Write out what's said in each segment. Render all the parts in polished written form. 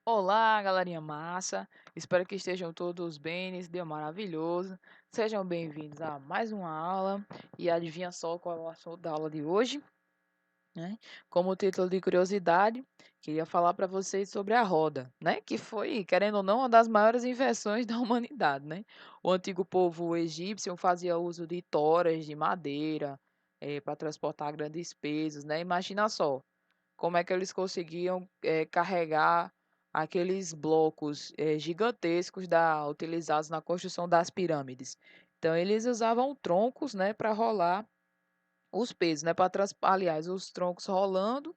Olá, galerinha massa. Espero que estejam todos bem nesse dia maravilhoso. Sejam bem-vindos a mais uma aula. E adivinha só qual é o assunto da aula de hoje, né? Como título de curiosidade, queria falar para vocês sobre a roda, né? Que foi, querendo ou não, uma das maiores invenções da humanidade, né? O antigo povo egípcio fazia uso de toras de madeira para transportar grandes pesos, né? Imagina só. Como é que eles conseguiam, carregar aqueles blocos, gigantescos utilizados na construção das pirâmides. Então eles usavam troncos, né, para rolar os pesos, né, aliás, os troncos rolando,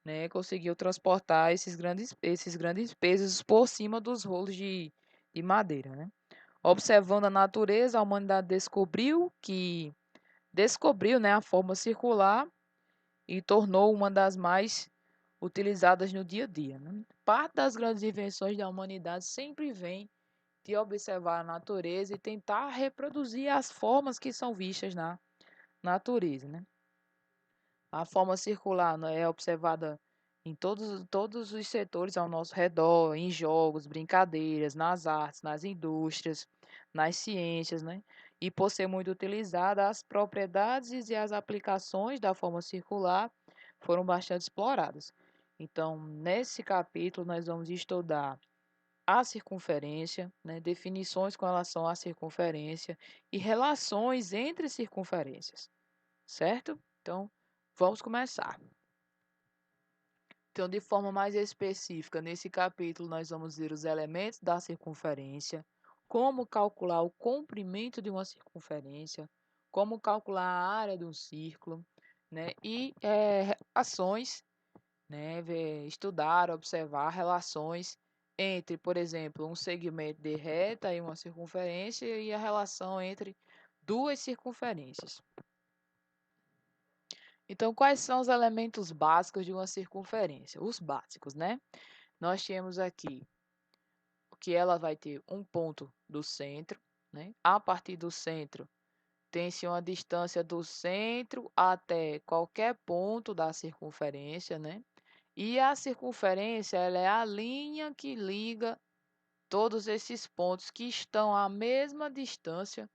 né, conseguiam transportar esses grandes pesos por cima dos rolos de madeira, né. Observando a natureza, a humanidade descobriu, né, a forma circular e tornou uma das mais utilizadas no dia a dia, né. Parte das grandes invenções da humanidade sempre vem de observar a natureza e tentar reproduzir as formas que são vistas na natureza, né. A forma circular, né, é observada em todos os setores ao nosso redor, em jogos, brincadeiras, nas artes, nas indústrias, nas ciências, né. E por ser muito utilizada, as propriedades e as aplicações da forma circular foram bastante exploradas. Então, nesse capítulo, nós vamos estudar a circunferência, né, definições com relação à circunferência e relações entre circunferências, certo? Então, vamos começar. Então, de forma mais específica, nesse capítulo, nós vamos ver os elementos da circunferência, como calcular o comprimento de uma circunferência, como calcular a área de um círculo, né? E relações, né? Estudar, observar relações entre, por exemplo, um segmento de reta e uma circunferência e a relação entre duas circunferências. Então, quais são os elementos básicos de uma circunferência? Os básicos, né? Nós temos aqui que ela vai ter um ponto do centro, né? A partir do centro, tem-se uma distância do centro até qualquer ponto da circunferência, né? E a circunferência, ela é a linha que liga todos esses pontos que estão à mesma distância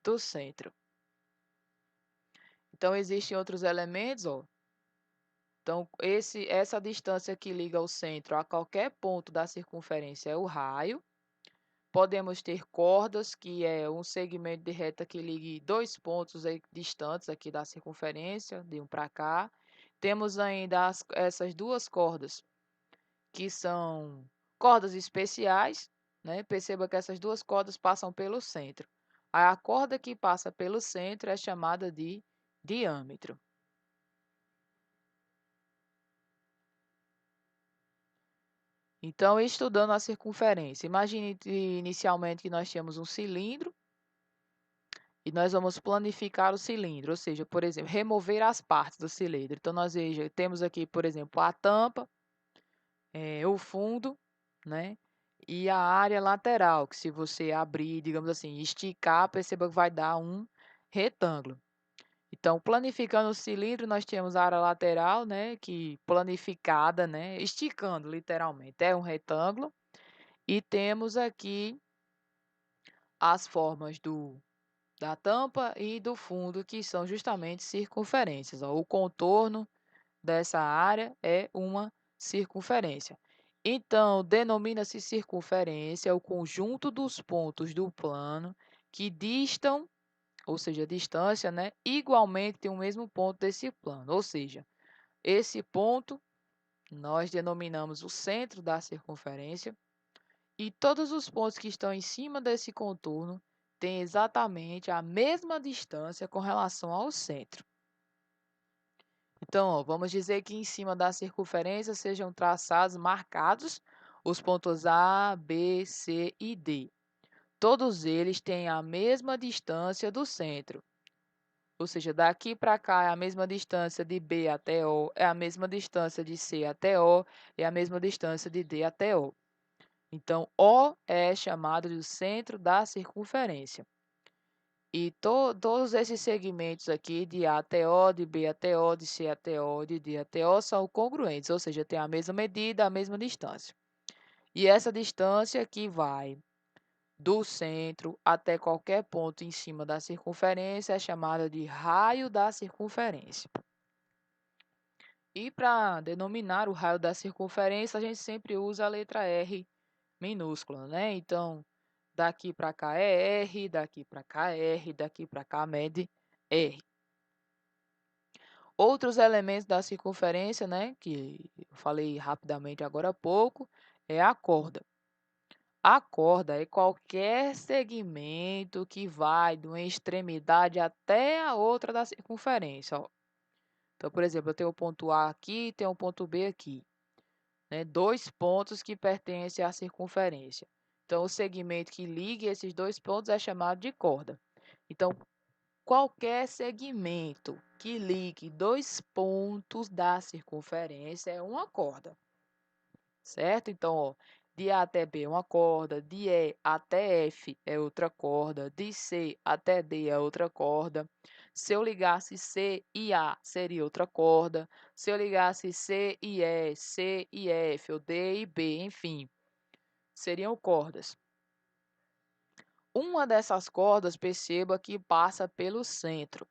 do centro. Então, existem outros elementos, ó. Então, essa distância que liga o centro a qualquer ponto da circunferência é o raio. Podemos ter cordas, que é um segmento de reta que ligue dois pontos distantes aqui da circunferência, de um para cá. Temos ainda essas duas cordas, que são cordas especiais, né? Perceba que essas duas cordas passam pelo centro. A corda que passa pelo centro é chamada de diâmetro. Então, estudando a circunferência, imagine inicialmente que nós temos um cilindro e nós vamos planificar o cilindro, ou seja, por exemplo, remover as partes do cilindro. Então, temos aqui, por exemplo, a tampa, o fundo, né? E a área lateral, que se você abrir, digamos assim, esticar, perceba que vai dar um retângulo. Então, planificando o cilindro, nós temos a área lateral, né, que planificada, né, esticando literalmente, é um retângulo. E temos aqui as formas da tampa e do fundo, que são justamente circunferências. Ó. O contorno dessa área é uma circunferência. Então, denomina-se circunferência o conjunto dos pontos do plano que distam, ou seja, distância, né, igualmente tem o mesmo ponto desse plano. Ou seja, esse ponto nós denominamos o centro da circunferência e todos os pontos que estão em cima desse contorno têm exatamente a mesma distância com relação ao centro. Então, ó, vamos dizer que em cima da circunferência sejam traçados, marcados, os pontos A, B, C e D. Todos eles têm a mesma distância do centro. Ou seja, daqui para cá é a mesma distância de B até O, é a mesma distância de C até O, é a mesma distância de D até O. Então, O é chamado de centro da circunferência. E todos esses segmentos aqui, de A até O, de B até O, de C até O, de D até O, são congruentes, ou seja, tem a mesma medida, a mesma distância. E essa distância que vai do centro até qualquer ponto em cima da circunferência é chamada de raio da circunferência. E para denominar o raio da circunferência, a gente sempre usa a letra R minúscula, né? Então, daqui para cá é R, daqui para cá é R, daqui para cá mede R. Outros elementos da circunferência, né, que eu falei rapidamente agora há pouco, é a corda. A corda é qualquer segmento que vai de uma extremidade até a outra da circunferência, ó. Então, por exemplo, eu tenho o ponto A aqui e tenho o ponto B aqui, né? Dois pontos que pertencem à circunferência. Então, o segmento que liga esses dois pontos é chamado de corda. Então, qualquer segmento que ligue dois pontos da circunferência é uma corda, certo? Então, ó, de A até B é uma corda, de E até F é outra corda, de C até D é outra corda. Se eu ligasse C e A, seria outra corda. Se eu ligasse C e E, C e F, ou D e B, enfim, seriam cordas. Uma dessas cordas, perceba que passa pelo centro.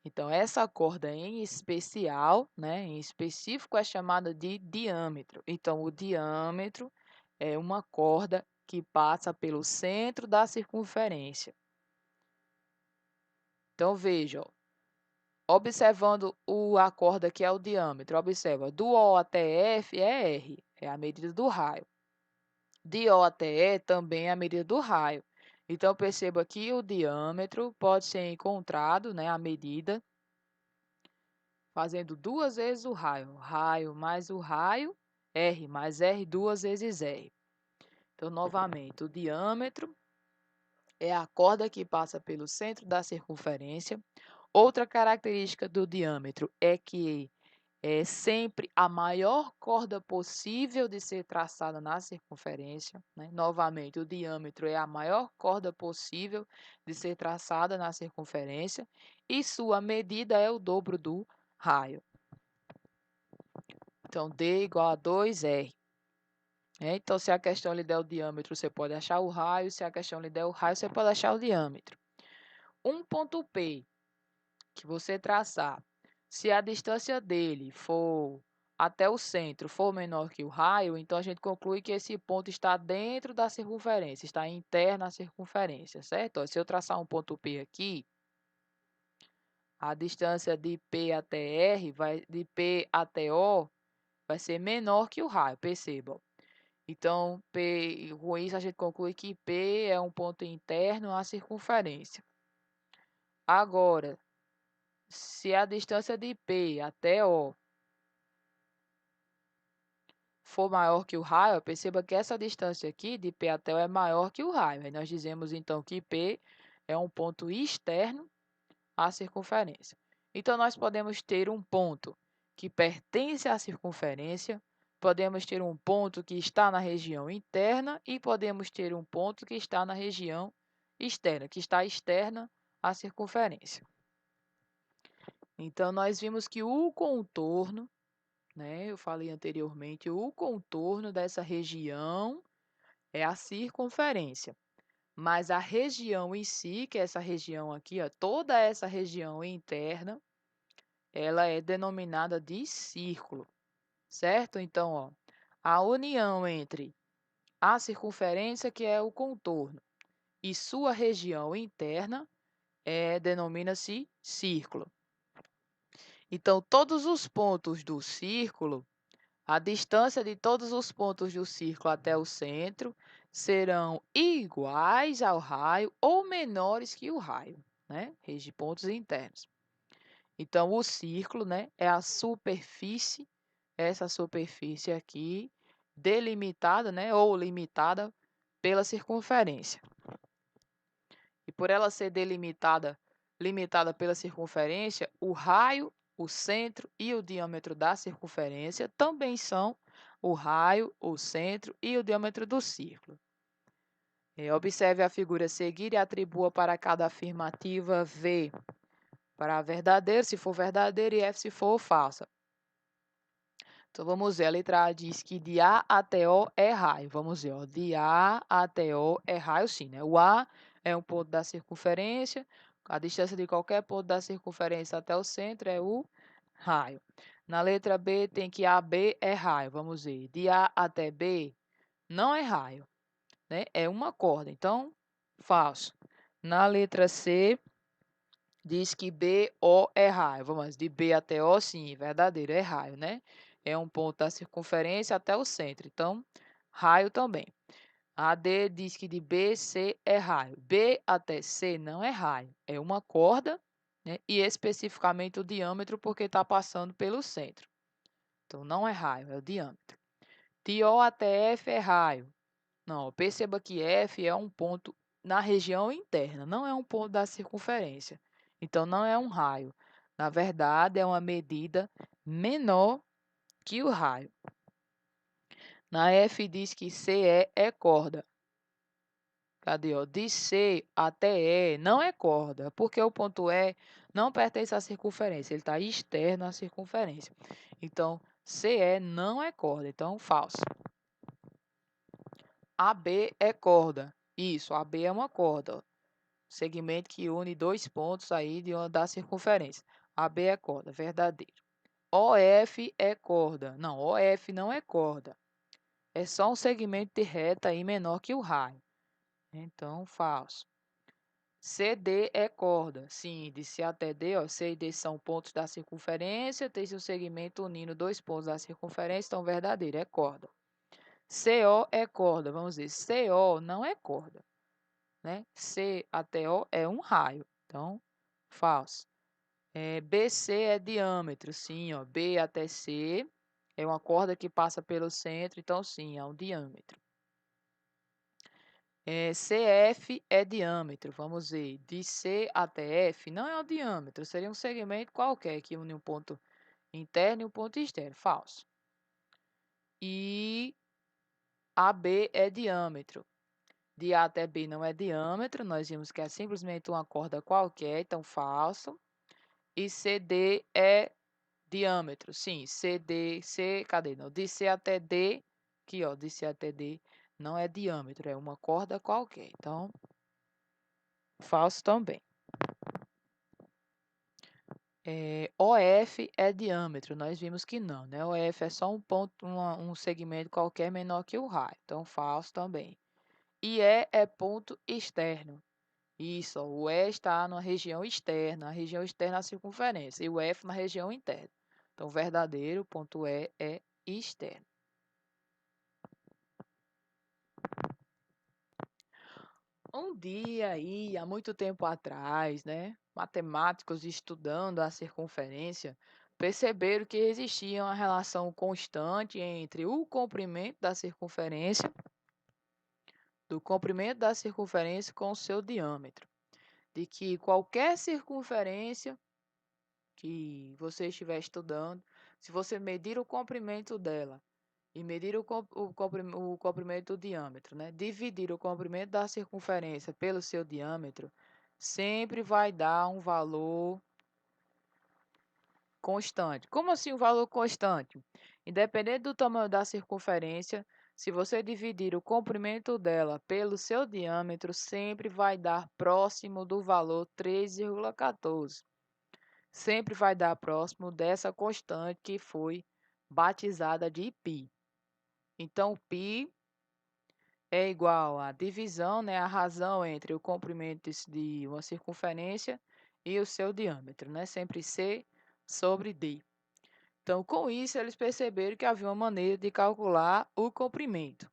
Então, essa corda em especial, né, em específico, é chamada de diâmetro. Então, o diâmetro é uma corda que passa pelo centro da circunferência. Então, veja, ó, observando a corda que é o diâmetro, observa, do O até F é R, é a medida do raio. De O até E também é a medida do raio. Então, perceba que o diâmetro pode ser encontrado, né, a medida, fazendo duas vezes o raio mais o raio, R mais R, duas vezes R. Então, novamente, o diâmetro é a corda que passa pelo centro da circunferência. Outra característica do diâmetro é que é sempre a maior corda possível de ser traçada na circunferência, né? Novamente, o diâmetro é a maior corda possível de ser traçada na circunferência e sua medida é o dobro do raio. Então, D igual a 2R. Então, se a questão lhe der o diâmetro, você pode achar o raio. Se a questão lhe der o raio, você pode achar o diâmetro. Um ponto P que você traçar, se a distância dele for até o centro for menor que o raio, então a gente conclui que esse ponto está dentro da circunferência, está interno à circunferência, certo? Ó, se eu traçar um ponto P aqui, a distância de P até R, de P até O, vai ser menor que o raio, percebam. Então, com isso a gente conclui que P é um ponto interno à circunferência. Agora, se a distância de P até O for maior que o raio, perceba que essa distância aqui de P até O é maior que o raio. Aí nós dizemos então que P é um ponto externo à circunferência. Então, nós podemos ter um ponto que pertence à circunferência, podemos ter um ponto que está na região interna e podemos ter um ponto que está na região externa, que está externa à circunferência. Então, nós vimos que o contorno, né, eu falei anteriormente, o contorno dessa região é a circunferência. Mas a região em si, que é essa região aqui, ó, toda essa região interna, ela é denominada de círculo, certo? Então, ó, a união entre a circunferência, que é o contorno, e sua região interna, denomina-se círculo. Então, todos os pontos do círculo, a distância de todos os pontos do círculo até o centro serão iguais ao raio ou menores que o raio, né? Pontos internos. Então, o círculo, né, é a superfície, essa superfície aqui, delimitada, né, ou limitada pela circunferência. E por ela ser limitada pela circunferência, o raio, o centro e o diâmetro da circunferência também são o raio, o centro e o diâmetro do círculo. Observe a figura a seguir e atribua para cada afirmativa V para verdadeiro, se for verdadeiro, e F se for falsa. Então vamos ver, a letra A diz que de A até O é raio. Vamos ver, ó, de A até O é raio sim, né? O A é um ponto da circunferência, a distância de qualquer ponto da circunferência até o centro é o raio. Na letra B tem que AB é raio. Vamos ver, de A até B não é raio, né? É uma corda, então falso. Na letra C diz que BO é raio. Vamos, de B até O, sim, verdadeiro, é raio, né? É um ponto da circunferência até o centro. Então, raio também. A D diz que de B, C é raio. B até C não é raio. É uma corda, né? E especificamente o diâmetro, porque está passando pelo centro. Então, não é raio, é o diâmetro. De O até F é raio. Não, perceba que F é um ponto na região interna, não é um ponto da circunferência. Então, não é um raio. Na verdade, é uma medida menor que o raio. Na F diz que CE é corda. Cadê? Ó? De C até E não é corda, porque o ponto E não pertence à circunferência, ele está externo à circunferência. Então, CE não é corda, então falso. AB é corda. Isso, AB é uma corda. Segmento que une dois pontos aí da circunferência. AB é corda, verdadeiro. OF é corda. Não, OF não é corda. É só um segmento de reta aí menor que o raio. Então, falso. CD é corda. Sim, de C até D, ó, C e D são pontos da circunferência, tem seu segmento unindo dois pontos da circunferência, então verdadeiro, é corda. CO é corda, vamos dizer, CO não é corda, né? C até O é um raio, então falso. BC é diâmetro, sim, ó, B até C é uma corda que passa pelo centro, então sim, é um diâmetro. CF é diâmetro, vamos ver, de C até F não é um diâmetro, seria um segmento qualquer que une um ponto interno e um ponto externo, falso. E AB é diâmetro. De A até B não é diâmetro, nós vimos que é simplesmente uma corda qualquer, então falso. E CD é diâmetro, sim, CD, C, cadê? Não, de C até D, aqui ó, de C até D não é diâmetro, é uma corda qualquer, então falso também. OF é diâmetro, nós vimos que não, né? OF é só um ponto, um segmento qualquer menor que o raio, então falso também. E é ponto externo. Isso, ó, o E está na região externa, a região externa é a circunferência, e o F na região interna. Então, verdadeiro, ponto E é externo. Um dia aí, há muito tempo atrás, né, matemáticos estudando a circunferência perceberam que existia uma relação constante entre o comprimento da circunferência, com o seu diâmetro, de que qualquer circunferência que você estiver estudando, se você medir o comprimento dela e medir o comprimento do diâmetro, né? Dividir o comprimento da circunferência pelo seu diâmetro, sempre vai dar um valor constante. Como assim um valor constante? Independente do tamanho da circunferência, se você dividir o comprimento dela pelo seu diâmetro, sempre vai dar próximo do valor 3,14. Sempre vai dar próximo dessa constante que foi batizada de π. Então, π é igual à divisão, né, a razão entre o comprimento de uma circunferência e o seu diâmetro, né, sempre C sobre D. Então, com isso, eles perceberam que havia uma maneira de calcular o comprimento.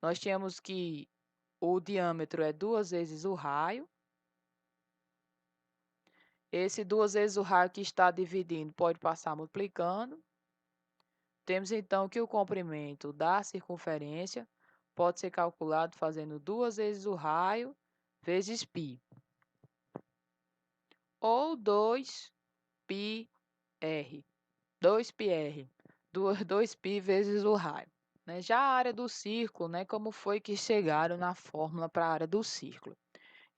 Nós tínhamos que o diâmetro é duas vezes o raio. Esse duas vezes o raio que está dividindo pode passar multiplicando. Temos então que o comprimento da circunferência pode ser calculado fazendo duas vezes o raio vezes π, ou 2πr, 2πr, 2π vezes o raio. Né? Já a área do círculo, né, como foi que chegaram na fórmula para a área do círculo?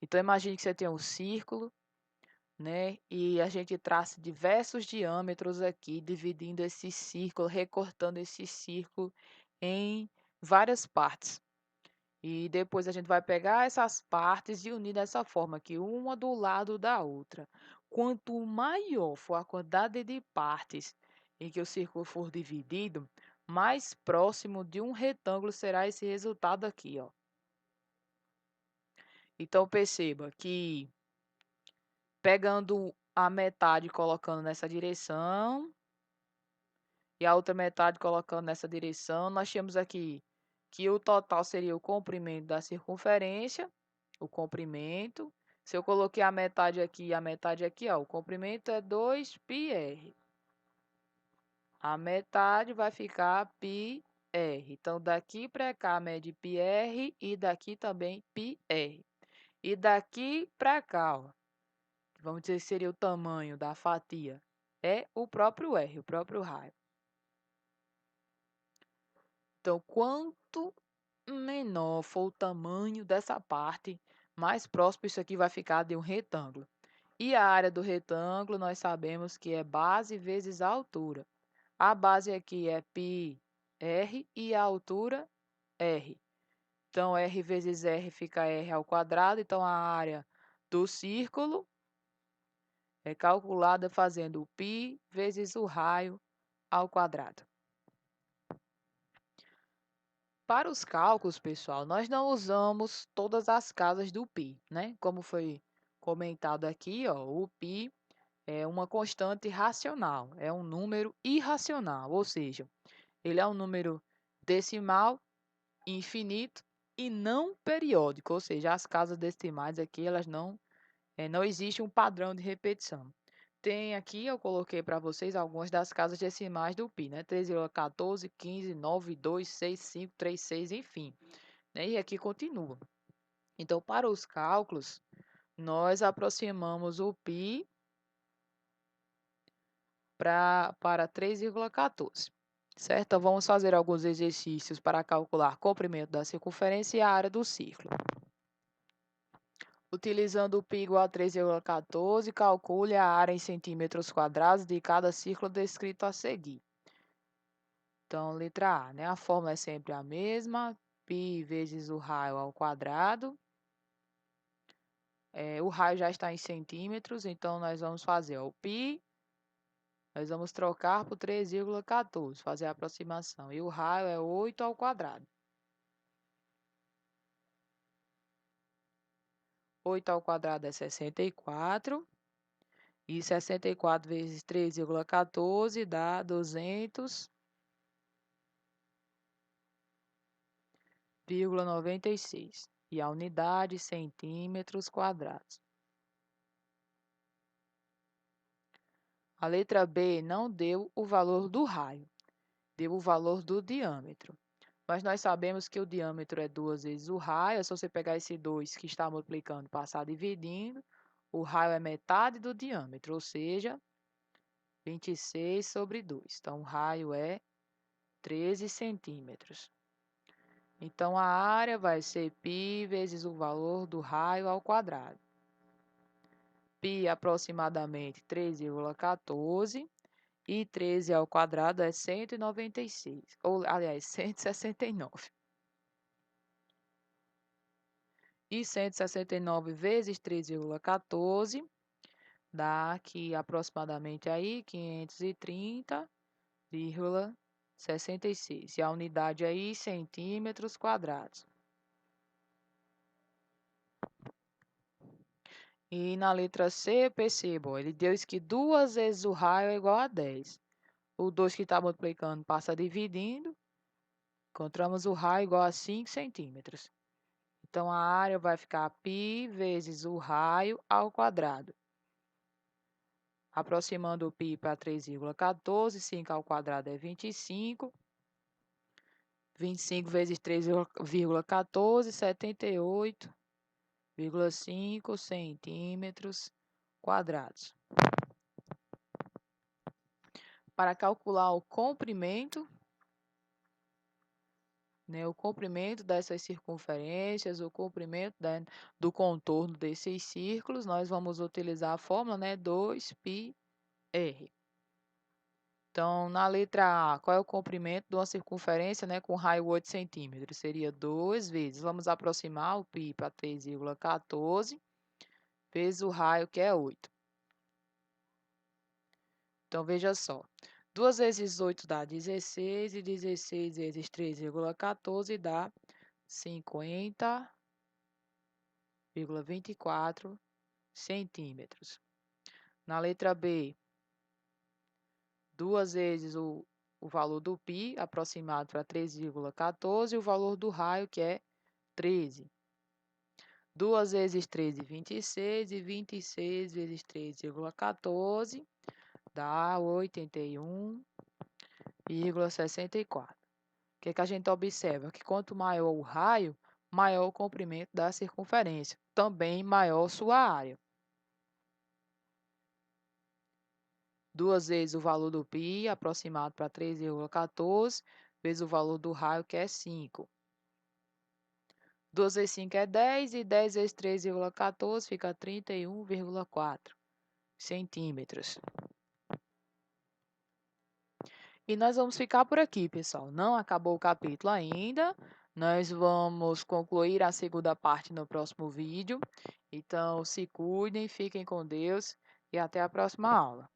Então, imagine que você tem um círculo né? E a gente traça diversos diâmetros aqui, dividindo esse círculo, recortando esse círculo em várias partes. E depois a gente vai pegar essas partes e unir dessa forma aqui, uma do lado da outra. Quanto maior for a quantidade de partes em que o círculo for dividido, mais próximo de um retângulo será esse resultado aqui, ó. Então perceba que pegando a metade e colocando nessa direção e a outra metade colocando nessa direção, nós temos aqui que o total seria o comprimento da circunferência, o comprimento. Se eu coloquei a metade aqui e a metade aqui, ó, o comprimento é 2πr. A metade vai ficar πr. Então, daqui para cá mede πr e daqui também πr. E daqui para cá, ó, vamos dizer que seria o tamanho da fatia, é o próprio R, o próprio raio. Então, quanto menor for o tamanho dessa parte, mais próximo isso aqui vai ficar de um retângulo. E a área do retângulo nós sabemos que é base vezes a altura. A base aqui é πr e a altura r. Então, r vezes r fica r ao quadrado. Então, a área do círculo é calculada fazendo o π vezes o raio ao quadrado. Para os cálculos, pessoal, nós não usamos todas as casas do π, né? Como foi comentado aqui, ó, o π é uma constante racional, é um número irracional, ou seja, ele é um número decimal, infinito e não periódico, ou seja, as casas decimais aqui, elas não existe um padrão de repetição. Tem aqui, eu coloquei para vocês algumas das casas decimais do π, né? 3,14, 15, 9, 2, 6, 5, 3, 6, enfim. Né? E aqui continua. Então, para os cálculos, nós aproximamos o π para 3,14. Certo? Então, vamos fazer alguns exercícios para calcular comprimento da circunferência e a área do círculo. Utilizando o π igual a 3,14, calcule a área em centímetros quadrados de cada círculo descrito a seguir. Então, letra A, né? A fórmula é sempre a mesma, π vezes o raio ao quadrado. O raio já está em centímetros, então nós vamos fazer ó, o π, nós vamos trocar por 3,14, fazer a aproximação. E o raio é 8 ao quadrado. 8 ao quadrado é 64. E 64 vezes 3,14 dá 200,96. E a unidade, centímetros quadrados. A letra B não deu o valor do raio, deu o valor do diâmetro. Mas nós sabemos que o diâmetro é 2 vezes o raio, é só você pegar esse 2 que está multiplicando e passar dividindo. O raio é metade do diâmetro, ou seja, 26 sobre 2. Então, o raio é 13 centímetros. Então, a área vai ser π vezes o valor do raio ao quadrado. Π aproximadamente 3,14 e 13 ao quadrado é 196, ou aliás, 169. E 169 vezes 3,14 dá aqui aproximadamente aí 530,66. E a unidade aí centímetros quadrados. E na letra C, percebam, ele deu que 2 vezes o raio é igual a 10. O 2 que está multiplicando passa dividindo. Encontramos o raio igual a 5 centímetros. Então, a área vai ficar π vezes o raio ao quadrado. Aproximando o π para 3,14, 5 ao quadrado é 25. 25 vezes 3,14, 78,5 centímetros quadrados. Para calcular o comprimento né, o comprimento dessas circunferências, o comprimento do contorno desses círculos, nós vamos utilizar a fórmula, né, 2πr. Então, na letra A, qual é o comprimento de uma circunferência, né, com raio 8 centímetros? Seria 2 vezes, vamos aproximar o π para 3,14, vezes o raio, que é 8. Então, veja só, 2 vezes 8 dá 16, e 16 vezes 3,14 dá 50,24 centímetros. Na letra B, 2 vezes o valor do π, aproximado para 3,14, e o valor do raio, que é 13. 2 vezes 13, 26, e 26 vezes 3,14 dá 81,64. O que que a gente observa? Que quanto maior o raio, maior o comprimento da circunferência, também maior sua área. 2 vezes o valor do π, aproximado para 3,14, vezes o valor do raio, que é 5. 2 vezes 5 é 10, e 10 vezes 3,14 fica 31,4 centímetros. E nós vamos ficar por aqui, pessoal. Não acabou o capítulo ainda. Nós vamos concluir a segunda parte no próximo vídeo. Então, se cuidem, fiquem com Deus e até a próxima aula.